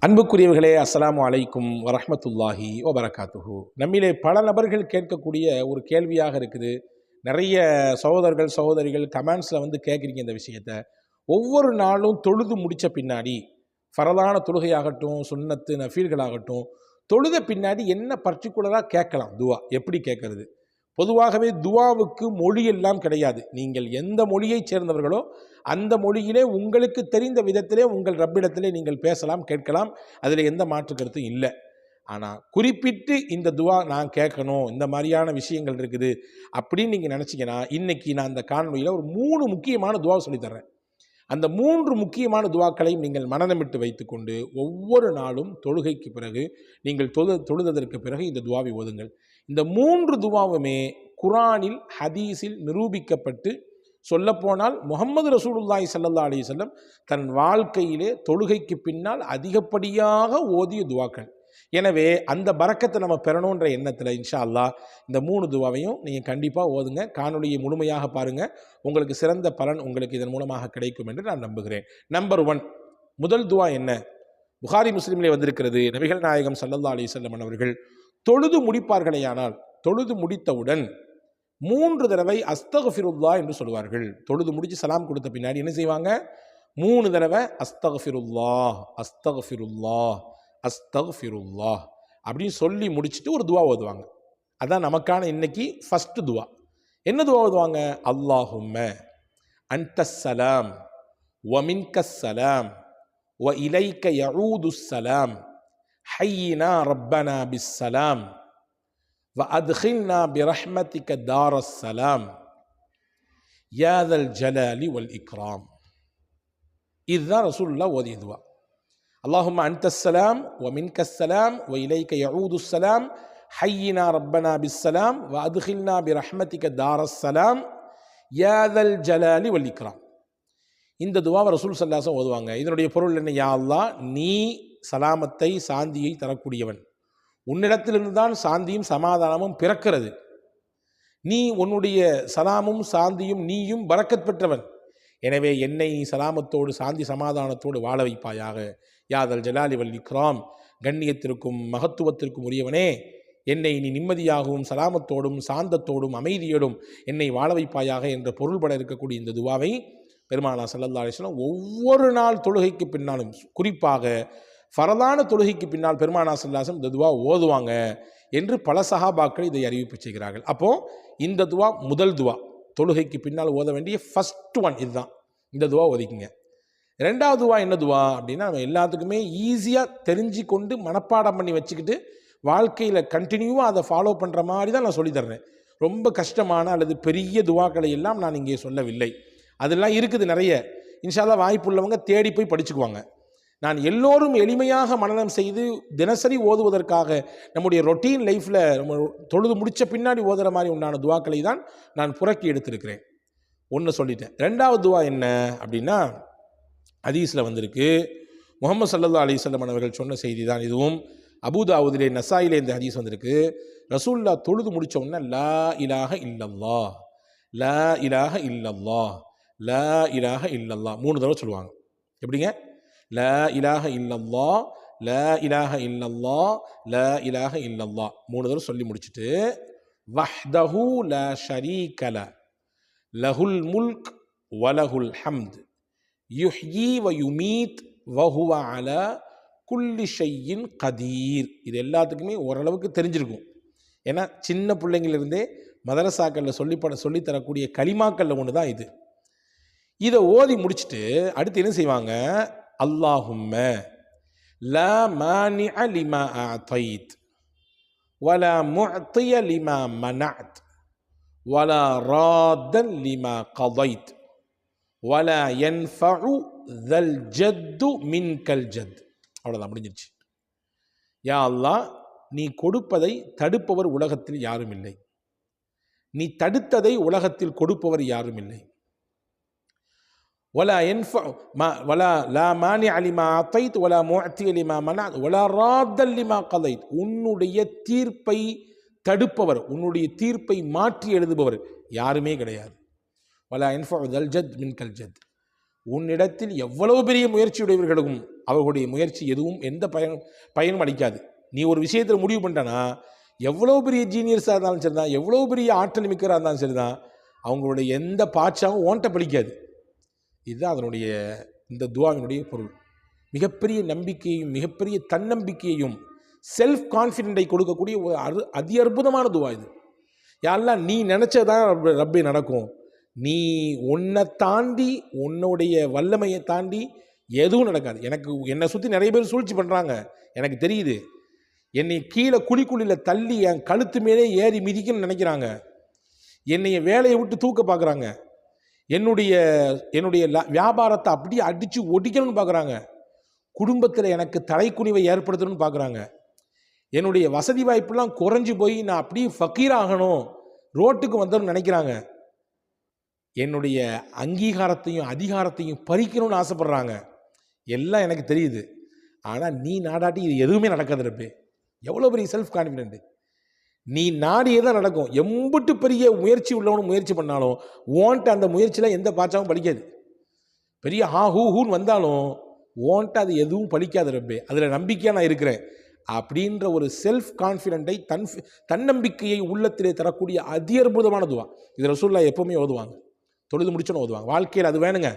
அன்புக்குரியவர்களே, அஸ்ஸலாமு அலைக்கும் வரஹ்மத்துல்லாஹி வபரகாத்துஹு. நம்மிலே பல நபர்கள் கேட்கக்கூடிய ஒரு கேள்வியாக இருக்குது. நிறைய சகோதரர்கள் சகோதரிகள் கமெண்ட்ஸில் வந்து கேட்குறீங்க இந்த விஷயத்த. ஒவ்வொரு நாளும் தொழுது முடித்த பின்னாடி, ஃபரதான தொழுகையாகட்டும், சுன்னத்து நஃபீல்களாகட்டும், தொழுத பின்னாடி என்ன பர்டிகுலராக கேட்கலாம்? துவா எப்படி கேட்கறது? பொதுவாகவே துவாவுக்கு மொழியெல்லாம் கிடையாது. நீங்கள் எந்த மொழியைச் சேர்ந்தவர்களோ அந்த மொழியிலே உங்களுக்கு தெரிந்த விதத்திலே உங்கள் ரப்பிடத்திலே நீங்கள் பேசலாம், கேட்கலாம். அதில் எந்த மாற்று கருத்தும் இல்லை. ஆனால் குறிப்பிட்டு இந்த துவா நான் கேட்கணும், இந்த மாதிரியான விஷயங்கள் இருக்குது அப்படின்னு நீங்கள் நினச்சிங்கன்னா, இன்றைக்கி நான் அந்த காணொலியில் ஒரு 3 முக்கியமான துவாவை சொல்லித்தர்றேன். அந்த 3 முக்கியமான துவாக்களையும் நீங்கள் மனநமிட்டு வைத்துக்கொண்டு ஒவ்வொரு நாளும் தொழுகைக்கு பிறகு நீங்கள் தொழுததற்கு பிறகு இந்த துவாவை ஓதுங்கள். இந்த 3 துவாவுமே குர்ஆனில் ஹதீஸில் நிரூபிக்கப்பட்டு, சொல்லப்போனால் முஹம்மது ரசூலுல்லாஹி ஸல்லல்லாஹு அலைஹி வஸல்லம் தன் வாழ்க்கையிலே தொழுகைக்கு பின்னால் அதிகப்படியாக ஓதிய துவாக்கள். எனவே அந்த பரக்கத்தை நம்ம பெறணுன்ற எண்ணத்தில் இன்ஷா அல்லாஹ் இந்த 3 துவாவையும் நீங்கள் கண்டிப்பாக ஓதுங்க. காணொலியை முழுமையாக பாருங்கள். உங்களுக்கு சிறந்த பலன் உங்களுக்கு இதன் மூலமாக கிடைக்கும் என்று நான் நம்புகிறேன். நம்பர் 1, முதல் துவா என்ன? புகாரி முஸ்லிமிலே வந்திருக்கிறது. நபிகள் நாயகம் ஸல்லல்லாஹு அலைஹி வஸல்லம் அவர்கள் தொழுது முடிப்பார்களேயானால், தொழுது முடித்தவுடன் 3 தடவை அஸ்தக்ஃபிருல்லாஹ் என்று சொல்வார்கள். தொழுது முடிச்சு சலாம் கொடுத்த பின்னாடி என்ன செய்வாங்க? 3 தடவை அஸ்தக்ஃபிருல்லாஹ் அஸ்தக்ஃபிருல்லாஹ் அஸ்தக்ஃபிருல்லாஹ் அப்படின்னு சொல்லி முடிச்சுட்டு ஒரு துவா ஓதுவாங்க. அதான் நமக்கான இன்னைக்கு ஃபர்ஸ்ட் துவா. என்ன துவா ஓதுவாங்க? அல்லாஹும்ம அன்தஸ் ஸலாம் வ மின்கஸ் ஸலாம் வ இலைக்க யஊதுஸ் ஸலாம் ஹய்யினா ரப்பனா பிஸ் ஸலாம் வ அத்கில்னா பிரஹ்மதிக தாரஸ் ஸலாம் யா தல் ஜலாலி வல் இக்ராம். இதுதான் ரசூலுல்லாஹ் ஓதிய துவா. அல்லாஹும்ம அன்தஸ் ஸலாம் வ மின்கஸ் ஸலாம் வ இலைக்க யஊதுஸ் ஸலாம் ஹய்யினா ரப்பனா பிஸ் ஸலாம் வ அத்கில்னா பிரஹ்மதிக தாரஸ் ஸலாம் யா தல் ஜலாலி வல் இக்ராம். இந்த துவாவை ரசூல் ஸல்லல்லாஹு அலைஹி வஸல்லம் ஓதுவாங்க. இதனுடைய பொருள் என்ன? யா அல்லாஹ், நீ சலாமத்தை சாந்தியை தரக்கூடியவன். உன்னிடத்திலிருந்து தான் சாந்தியும் சமாதானமும் பிறக்கிறது. நீ உன்னுடைய சலாமும் சாந்தியும் நீயும் பரக்கத் பெற்றவன். எனவே என்னை நீ சலாமத்தோடு சாந்தி சமாதானத்தோடு வாழ வைப்பாயாக. யா தல் ஜலாலி வல் இக்ராம், கண்ணியத்திற்கும் மகத்துவத்திற்கும் உரியவனே, என்னை நீ நிம்மதியாகவும் சலாமத்தோடும் சாந்தத்தோடும் அமைதியோடும் என்னை வாழ வைப்பாயாக என்ற பொருள்பட இருக்கக்கூடிய இந்த துவாவை பெருமானார் ஸல்லல்லாஹு அலைஹி வஸல்லம் ஒவ்வொரு நாள் தொழுகைக்கு பின்னாலும், குறிப்பாக ஃபரதான தொழுகைக்கு பின்னால் பெருமானார் ஸல்லல்லாஹு அலைஹி வஸல்லம் இந்த துவா ஓதுவாங்க என்று பல சஹாபாக்கள் இதை அறிவிப்பு செய்கிறார்கள். அப்போ இந்த துவா முதல் துவா, தொழுகைக்கு பின்னால் ஓத வேண்டிய ஃபர்ஸ்ட் ஒன் இதுதான். இந்த துவா ஓதிக்குங்க. ரெண்டாவது துவா என்ன துவா அப்படின்னா, நம்ம எல்லாத்துக்குமே ஈஸியாக தெரிஞ்சு கொண்டு மனப்பாடம் பண்ணி வச்சுக்கிட்டு வாழ்க்கையில் கண்டினியூவாக அதை ஃபாலோ பண்ணுற மாதிரி தான் நான் சொல்லித்தர்றேன். ரொம்ப கஷ்டமான அல்லது பெரிய துவாக்களை எல்லாம் நான் இங்கே சொல்லவில்லை. அதெல்லாம் இருக்குது நிறைய. இன்ஷா அல்லாஹ் வாய்ப்புள்ளவங்க தேடி போய் படிச்சுக்குவாங்க. நான் எல்லோரும் எளிமையாக மனனம் செய்து தினசரி ஓதுவதற்காக நம்முடைய ரொட்டீன் லைஃப்பில் நம்ம தொழுது முடித்த பின்னாடி ஓதுகிற மாதிரி உண்டான துவாக்களை தான் நான் புறக்கி எடுத்திருக்கிறேன். ஒன்று சொல்லிட்டேன். ரெண்டாவது துவா என்ன அப்படின்னா, ஹதீஸில் வந்திருக்கு. முஹம்மது ஸல்லல்லாஹு அலைஹி வஸல்லம் அவர்கள் சொன்ன செய்தி தான் இதுவும். அபூதாவுதிலே நசாயிலே இந்த ஹதீஸ் வந்திருக்கு. ரசூலுல்லாஹ் தொழுது முடித்த உடனே லா இலாஹ இல்லல்லாஹ் லா இலாஹ இல்லல்லாஹ் லா இலாஹ இல்லல்லாஹ் 3 தடவை சொல்லுவாங்க. எப்படிங்க? லா இலாஹ இல்லல்லாஹ் லா இலாஹ இல்லல்லாஹ் லா இலாஹ இல்லல்லாஹ் 3 தடவை சொல்லி முடிச்சுட்டு, வஹ்தஹு லா ஷரீக லஹுல் முல்க் வலஹுல் ஹம்த் யுஹ்யி வ யுமீத் வஹுவ அலா குல்லி ஷையின் கதீர். இது எல்லாத்துக்குமே ஓரளவுக்கு தெரிஞ்சிருக்கும். ஏன்னா சின்ன பிள்ளைங்களிலிருந்தே மதரசாக்களில் சொல்லித்தரக்கூடிய களிமாக்களில் ஒன்று தான் இது. இதை ஓதி முடிச்சுட்டு அடுத்து என்ன செய்வாங்க? அல்லாஹும்ம லா மானிஅ லிமா அஅதைத் வலா முஅத்திய லிமா மனஅத் வலா ராத்தன் லிமா கதைத் வலா யன்ஃபஉ தல் ஜத்து மின்கல் ஜத். அவ்வளோதான், முடிஞ்சிருச்சு. யா அல்லாஹ், நீ கொடுப்பதை தடுப்பவர் உலகத்தில் யாரும் இல்லை, நீ தடுத்ததை உலகத்தில் கொடுப்பவர் யாரும் இல்லை. வலா யன்ஃபஉ வலா லா மானிஅ லிமா அதைத் வலா முஅத்திய லிமா மனஅத் வலா ராத்தன் லிமா கதைத். உன்னுடைய தீர்ப்பை தடுப்பவர், உன்னுடைய தீர்ப்பை மாற்றி எழுதுபவர் யாருமே கிடையாது. வலா யன்ஃபஉ தல் ஜத் மின்கல் ஜத். உன்னிடத்தில் எவ்வளவு பெரிய முயற்சியுடையவர்களும் அவர்களுடைய முயற்சி எதுவும் எந்த பயனும் அளிக்காது. நீ ஒரு விஷயத்தில் முடிவு பண்ணிட்டனா, எவ்வளோ பெரிய ஜீனியர்ஸாக இருந்தாலும் சரி தான், எவ்வளோ பெரிய ஆற்றல் மிக்கராக இருந்தாலும் சரி தான், அவங்களுடைய எந்த பாட்சாவும் ஓன்ட்ட படிக்காது. இதுதான் அதனுடைய இந்த துவாவினுடைய பொருள். மிகப்பெரிய நம்பிக்கையையும் மிகப்பெரிய தன்னம்பிக்கையையும் செல்ஃப் கான்ஃபிடென்ட்டை கொடுக்கக்கூடிய ஒரு அதி அற்புதமான துவா இது. யாரெல்லாம் நீ நினச்சதான் ரப்பே நடக்கும். நீ உன்னை தாண்டி உன்னுடைய வல்லமையை தாண்டி எதுவும் நடக்காது. என்னை சுற்றி நிறைய பேர் சூழ்ச்சி பண்ணுறாங்க, எனக்கு தெரியுது. என்னை கீழே குழிக்குழியில் தள்ளி என் கழுத்து மேலே ஏறி மிதிக்கணும்னு நினைக்கிறாங்க. என்னைய வேலையை விட்டு தூக்க பார்க்குறாங்க. என்னுடைய வியாபாரத்தை அப்படியே அடித்து ஒடிக்கணும்னு பார்க்குறாங்க. குடும்பத்தில் எனக்கு தலைக்குனிவை ஏற்படுத்தணும்னு பார்க்குறாங்க. என்னுடைய வசதி வாய்ப்பெல்லாம் குறைஞ்சி போய் நான் அப்படியே ஃபக்கீராகணும், ரோட்டுக்கு வந்தோம்னு நினைக்கிறாங்க. என்னுடைய அங்கீகாரத்தையும் அதிகாரத்தையும் பறிக்கணும்னு ஆசைப்படுறாங்க. எல்லாம் எனக்கு தெரியுது. ஆனால் நீ நாடாட்டி இது எதுவுமே நடக்காது ரப்பே. எவ்வளோ பெரிய செல்ஃப் கான்ஃபிடென்ட். நீ நாடியே தான் நடக்கும். எம்பிட்டு பெரிய முயற்சி உள்ளவனும் முயற்சி பண்ணாலும் ஓன்ட்டு அந்த முயற்சியில் எந்த பாச்சாவும் பலிக்காது. பெரிய ஹூன்னு வந்தாலும் ஓன்ட்டு அது எதுவும் பலிக்காது ரப்பே. அதில் நம்பிக்கையாக நான் இருக்கிறேன் அப்படின்ற ஒரு செல்ஃப் கான்ஃபிடென்ட்டை தன்னம்பிக்கையை உள்ளத்திலே தரக்கூடிய அதி அற்புதமான துவா. இது ரசூலுல்லாஹ் எப்போவுமே ஓதுவாங்க, தொழுது முடிச்சோன்னு ஓதுவாங்க. வாழ்க்கையில் அது வேணுங்க,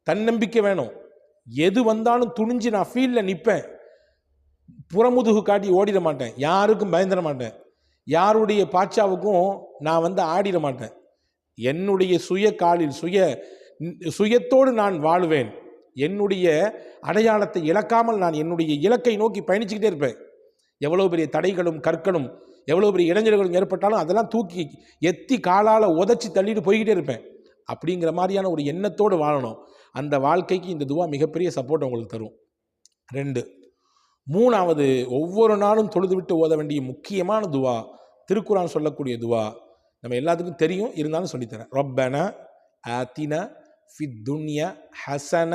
தன்னம்பிக்கை வேணும். எது வந்தாலும் துணிஞ்சு நான் ஃபீல்டில் நிற்பேன், புறமுதுகு காட்டி ஓடிட மாட்டேன், யாருக்கும் பயந்துட மாட்டேன், யாருடைய பாட்சாவுக்கும் நான் ஆடிட மாட்டேன். என்னுடைய சுய காலில் சுயத்தோடு நான் வாழுவேன். என்னுடைய அடையாளத்தை இழக்காமல் நான் என்னுடைய இலக்கை நோக்கி பயணிச்சுக்கிட்டே இருப்பேன். எவ்வளோ பெரிய தடைகளும் கற்களும் எவ்வளோ பெரிய இடைஞ்சல்களும் ஏற்பட்டாலும் அதெல்லாம் தூக்கி எத்தி காலால் உதச்சி தள்ளிட்டு போய்கிட்டே இருப்பேன். அப்படிங்கிற மாதிரியான ஒரு எண்ணத்தோடு வாழணும். அந்த வாழ்க்கைக்கு இந்த துவா மிகப்பெரிய சப்போர்ட் உங்களுக்கு தரும். 2, 3வது, ஒவ்வொரு நாளும் தொழுது விட்டு ஓத வேண்டிய முக்கியமான துவா, திருக்குரான் சொல்லக்கூடிய துவா. நம்ம எல்லாத்துக்கும் தெரியும், இருந்தாலும் சொல்லித்தரேன். ரப்பனா ஆத்தினா ஃபித் துன்யா ஹசன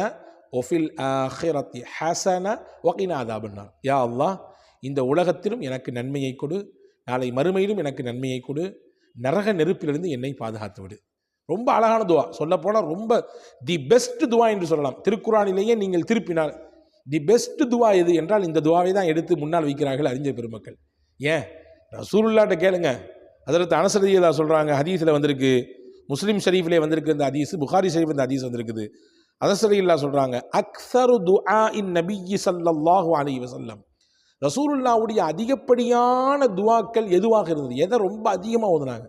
ஒஃபில் ஆஹிரத்தி ஹசன வகினா அதாபன்னார். யா அல்லாஹ், இந்த உலகத்திலும் எனக்கு நன்மையை கொடு, நாளை மறுமையிலும் எனக்கு நன்மையை கொடு, நரக நெருப்பிலிருந்து என்னை பாதுகாத்து விடு. ரொம்ப அழகான துவா. சொல்லப்போனால் ரொம்ப தி பெஸ்ட் துவா என்று சொல்லலாம். திருக்குரானிலேயே நீங்கள் திருப்பினால் தி பெஸ்ட் துவா எது என்றால் இந்த துவாவை தான் எடுத்து முன்னால் வைக்கிறார்கள் அறிஞர் பெருமக்கள். ஏன், ரசூலுல்லாஹ்ட்ட கேளுங்க. ஹஜ்ரத் அனஸ் ரலியல்லாஹு சொல்கிறாங்க, ஹதீஸில் வந்திருக்கு, முஸ்லீம் ஷரீஃபிலே வந்திருக்கு இந்த ஹதீஸ், புகாரி ஷரீஃப் இந்த ஹதீஸ் வந்திருக்குது. அனஸ் ரலியல்லாஹு சொல்கிறாங்க, அக்ஸரு துஆ இன் நபிய்யி ஸல்லல்லாஹு அலைஹி வஸல்லம், ரசூலுல்லாஹ்வுடைய அதிகப்படியான துவாக்கள் எதுவாக இருந்தது, எதை ரொம்ப அதிகமாக ஓதுனாங்க,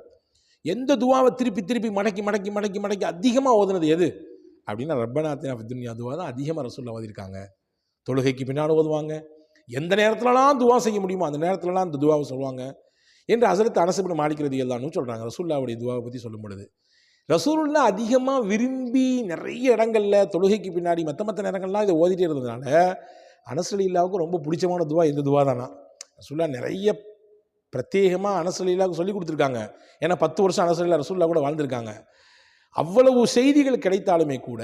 எந்த துவாவை திருப்பி திருப்பி மடக்கி மடக்கி மடக்கி மடக்கி அதிகமாக ஓதுனது எது அப்படின்னா ரப்பனா ஆத்தினா ஃபித் துன்யா துவா தான் அதிகமாக ரசூலுல்லாஹ் ஓதிருக்காங்க. தொழுகைக்கு பின்னால் ஓதுவாங்க, எந்த நேரத்துலலாம் துவா செய்ய முடியுமோ அந்த நேரத்துலலாம் அந்த துவாவை சொல்லுவாங்க என்று ஹஸரத் அனஸ் இப்னு மாலிக் ரலியல்லாஹு அன்ஹு சொல்கிறாங்க. ரசூலுல்லாஹ்வுடைய துவாவை பற்றி சொல்லும் பொழுது ரசூலுல்லாஹ் அதிகமாக விரும்பி நிறைய இடங்களில் தொழுகைக்கு பின்னாடி மற்ற நேரங்கள்லாம் இதை ஓதிட்டே இருந்ததுனால அனஸ் ரலியல்லாஹுக்கு ரொம்ப பிடிச்சமான துவா இந்த துவா தானா. ரசூலுல்லாஹ் நிறைய பிரத்யேகமாக அனஸ் ரலியல்லாஹுக்கு சொல்லி கொடுத்துருக்காங்க. ஏன்னா 10 வருஷம் அனஸ் ரலியல்லாஹு ரசூலுல்லாஹ் கூட வாழ்ந்திருக்காங்க. அவ்வளவு செய்திகள் கிடைத்தாலுமே கூட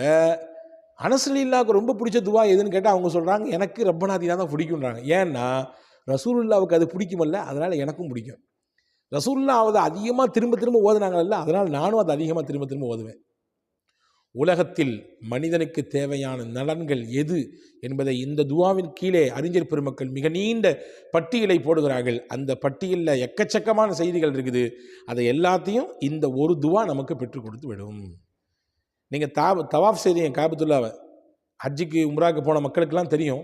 அனஸ் ரலியல்லாஹுக்கு ரொம்ப பிடிச்ச துவா எதுன்னு கேட்டால் அவங்க சொல்கிறாங்க, எனக்கு ரப்பனா ஆத்தினா தான் பிடிக்கும்ன்றாங்க. ஏன்னா ரசூலுல்லாஹுக்கு அது பிடிக்குமல்ல, அதனால் எனக்கும் பிடிக்கும். ரசூலுல்லாஹ் அதை அதிகமாக திரும்ப திரும்ப ஓதுனாங்கல்ல, அதனால் நானும் அதை அதிகமாக திரும்ப திரும்ப ஓதுவேன். உலகத்தில் மனிதனுக்கு தேவையான நலன்கள் எது என்பதை இந்த துவாவின் கீழே அறிஞர் பெருமக்கள் மிக நீண்ட பட்டியலை போடுகிறார்கள். அந்த பட்டியலில் எக்கச்சக்கமான செய்திகள் இருக்குது. அதை எல்லாத்தையும் இந்த ஒரு துவா நமக்கு பெற்றுக் கொடுத்து விடும். நீங்கள் தவாஃப் செய்றீங்க காபத்துல்லாவை, ஹஜ்ஜுக்கு உம்ராக்கு போன மக்களுக்கெல்லாம் தெரியும்.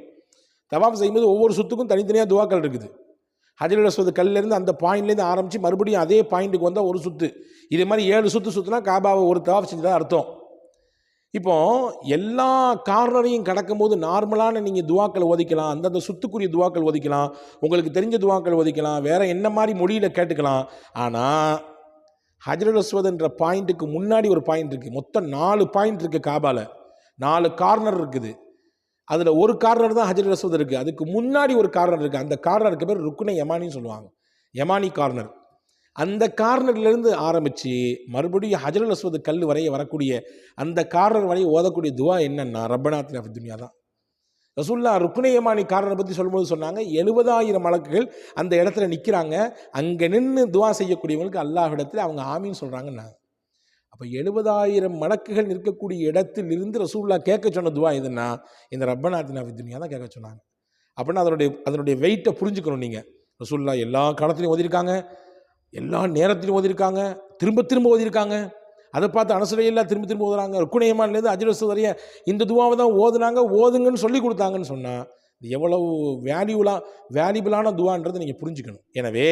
தவாஃப் செய்யும்போது ஒவ்வொரு சுத்துக்கும் தனித்தனியாக துவாக்கள் இருக்குது. ஹஜ்ருல் அஸ்வத் கல்லேருந்து அந்த பாயிண்ட்லேருந்து ஆரம்பித்து மறுபடியும் அதே பாயிண்ட்டுக்கு வந்தால் ஒரு சுற்று, இதே மாதிரி 7 சுற்று சுற்றுனா காபாவை ஒரு தவாஃப் செஞ்சதாக அர்த்தம். இப்போ எல்லா கார்னரையும் கடக்கும்போது நார்மலான நீங்கள் துவாக்கள் ஓதிக்கலாம், அந்தந்த சுத்துக்குரிய துவாக்கள் ஓதிக்கலாம், உங்களுக்கு தெரிஞ்ச துவாக்கள் ஓதிக்கலாம், வேறு என்ன மாதிரி மொழியில் கேட்டுக்கலாம். ஆனால் ஹஜ்ருல் அஸ்வத் என்ற பாயிண்ட்டுக்கு முன்னாடி ஒரு பாயிண்ட் இருக்குது. மொத்தம் 4 பாயிண்ட் இருக்குது. காபாவில் 4 கார்னர் இருக்குது. அதில் ஒரு கார்னர் தான் ஹஜ்ருல் அஸ்வத் இருக்குது. அதுக்கு முன்னாடி ஒரு கார்னர் இருக்குது. அந்த கார்னருக்கு பேர் ருக்குனை யமானின்னு சொல்லுவாங்க, யமானி கார்னர். அந்த கார்னர்லேருந்து ஆரம்பித்து மறுபடியும் ஹஜ்ருல் அஸ்வத் கல் வரைய வரக்கூடிய அந்த கார்னர் வரைய ஓதக்கூடிய துவா என்னன்னா ரப்பனா ஆத்தினா ஃபித் துன்யா தான். ரசூலுல்லாஹ் ருக்குனை யமானி கார்னரை பற்றி சொல்லும்போது சொன்னாங்க, 70,000 மலக்குகள் அந்த இடத்துல நிற்கிறாங்க. அங்கே நின்று துவா செய்யக்கூடியவங்களுக்கு அல்லாஹ்விடத்தில் அவங்க ஆமீன்னு சொல்கிறாங்கன்னாங்க. அப்போ 70,000 மலக்குகள் நிற்கக்கூடிய இடத்தில் இருந்து ரசூலுல்லாஹ் கேட்க சொன்ன துவா எதுன்னா இந்த ரப்பனா ஆத்தினா ஃபித் துன்யா தான் கேட்க சொன்னாங்க. அப்படின்னா அதனுடைய வெயிட்டை புரிஞ்சுக்கணும். நீங்கள் ரசூலுல்லாஹ் எல்லா காலத்துலையும் ஓதியிருக்காங்க, எல்லா நேரத்திலையும் ஓதியிருக்காங்க, திரும்ப திரும்ப ஓதியிருக்காங்க. அதை பார்த்து அனசுரையெல்லாம் திரும்ப திரும்ப ஓதுறாங்க. ருக்குனையமான்லேருந்து அஜ்ரஸ் வரைய இந்த துவாவை தான் ஓதுனாங்க, ஓதுங்கன்னு சொல்லி கொடுத்தாங்கன்னு சொன்னால் இது எவ்வளவு வேல்யூபிளான துவான்றதை நீங்கள் புரிஞ்சுக்கணும். எனவே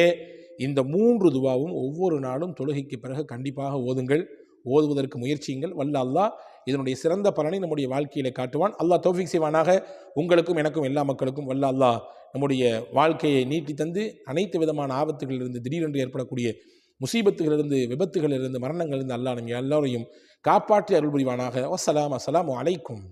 இந்த 3 துவாவும் ஒவ்வொரு நாளும் தொழுகைக்கு பிறகு கண்டிப்பாக ஓதுங்கள், ஓதுவதற்கு முயற்சியுங்கள். வல்ல அல்லாஹ் இதனுடைய சிறந்த பலனை நம்முடைய வாழ்க்கையில காட்டுவான். அல்லாஹ் தௌஃபீக் செய்வானாக. உங்களுக்கும் எனக்கும் எல்லா மக்களுக்கும் வல்ல அல்லாஹ் நம்முடைய வாழ்க்கையை நீட்டி தந்து அனைத்து விதமான ஆபத்துகளிலிருந்து, திடீரென்று ஏற்படக்கூடிய முசீபத்துகளிலிருந்து, விபத்துகளிலிருந்து, மரணங்களிலிருந்து அல்லாஹ் நம்ம எல்லோரையும் காப்பாற்றி அருள் புரிவானாக. அஸ்ஸலாமு அலைக்கும்.